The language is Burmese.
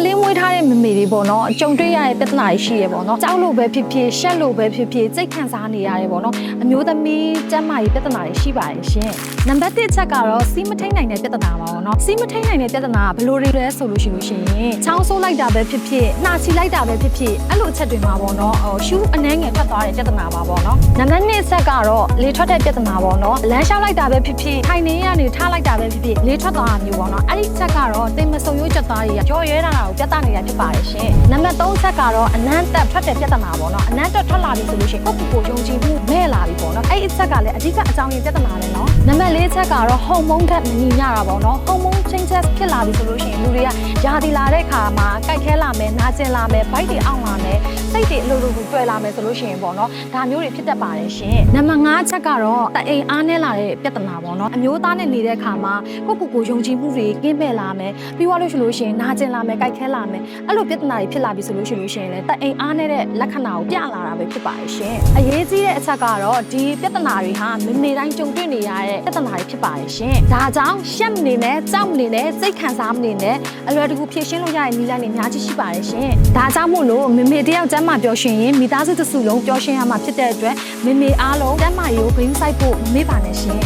လေးမွေးထားတဲ့မမေတွေပေါ့နော်ကြုံတွေ့ရတဲ့ပြဿနာတွေရှိရပေါ့နော်ကြောက်လို့ပဲဖြစ်ဖြစ်ရှက်လို့ပဲဖြစ်ဖြစ်စိတ်ခံစားနေရတယ်ပေါ့နော်အမျိုးသမီးကျန်းမာရေးပြဿနာတွေရှိပါတယ်ရှင်နံပါတ်1ချက်ကတော့စီးမထိန်နိုင်တဲ့ပြဿနာပါပေါ့နော်စီးမထိန်နိုင်တဲ့ပြဿနာကဘယ်လိုတွေလဲဆိုလို့ရှိရင်ချောင်းဆိုးလိုက်တာပဲဖြစ်ဖြစ်နှာချီလိုက်တာပဲဖြစ်ဖြစ်အဲ့လိုအချက်တွေမှာပေါ့နော်ရှူးအနှဲငယ်ထွက်သွားတဲ့ပြဿနာပါပေါ့နော်နံပါတ်2ချက်ကတော့လေထွက်တဲ့ပြဿနာပေါ့နော်လမ်းလျှောက်လိုက်တာပဲဖြစ်ဖြစ်ထိုင်နေရနေထားလိုက်တာပဲဖြစ်ဖြစ်လေထွက်သွားတာမျိုးပေါ့နော်အဲ့ဒီချက်ကတော့တင်မစုံရိုးချက်သားတွေကကြော်ရဲတာကိုပြတ်နေတာဖြစ်ပါတယ်ရှင်နံပါတ်3ချက်ကတော့အနံ့တက်ထွက်တဲ့ပြဿနာပေါ့နော်အနံ့တက်ထွက်လာပြီဆိုလို့ရှိရင်ကိုယုံကြည်မှုမဲ့လာပြီပေါ့နော်အဲ့ဒီချက်ကလည်းအဓိကအကြောင်းရင်းပြဿနာပဲနော်နံပါတ်4ချက်ကတော့ဟော်မုန်းဓာတ်မညီမျှတာပေါ့နော်ဟော်မုန်း changes ဖြစ်လာပြီဆိုလို့ရှိရင်လူတွေကယာတီလာတဲ့ခါမှာကြိုက်ခဲလာမယ်နာကျင်လာမယ်ဗိုက်တွေအောင့်လာမယ်စိတ်တွေအလိုလိုတွေ့လာမယ်ဆိုလို့ရှိရင်ပေါ့နော်ဒါမျိုးတွေဖြစ်တတ်ပါတယ်ရှင်နံပါတ်5ချက်ကတော့တအိမ်အားနည်းလာတဲ့ပြဿနာပေါ့နော်အမျိုးသားနဲ့နေတဲ့ခါမှာကိုယုံကြည်မှုတွေကင်းမဲ့လာမယ်ပြီးသွားလို့ရှိလို့ရှိရင်နာကျင်လာမယ်ကြိုက်ခဲလာမယ်အဲ့လိုပြဿနာတွေဖြစ်လာပြီဆိုလို့ရှိရင်လည်းတအိမ်အားနည်းတဲ့လက္ခဏာကိုပြလာတာပဲဖြစ်ပါတယ်ရှင်အရေးကြီးတဲ့အချက်ကတော့ဒီပြဿနာတွေဟာမမေတိုင်းကြုံတွေ့နေရတဲ့ပြဿနာတွေဖြစ်ပါတယ်ရှင်ဒါကြောင့်ရှက်မနေနဲ့ကြောက်မနေနဲ့စိတ်ခံစားမနေနဲ့အလွယ်တကူဖြေရှင်းလို့ရတဲ့နည်းလမ်းတွေအများကြီးရှိပါတယ်ရှင်ဒါကြောင့်မို့လို့မမေတယောက်ကျမ်းမာပျော်ရွှင်ရင်မိသားစုတစ်စုလုံးပျော်ရွှင်ရမှာဖြစ်တဲ့အတွက်မမေအားလုံးကျမ်းမာရေးကိုဂရုစိုက်ဖို့မမေ့ပါနဲ့ရှင်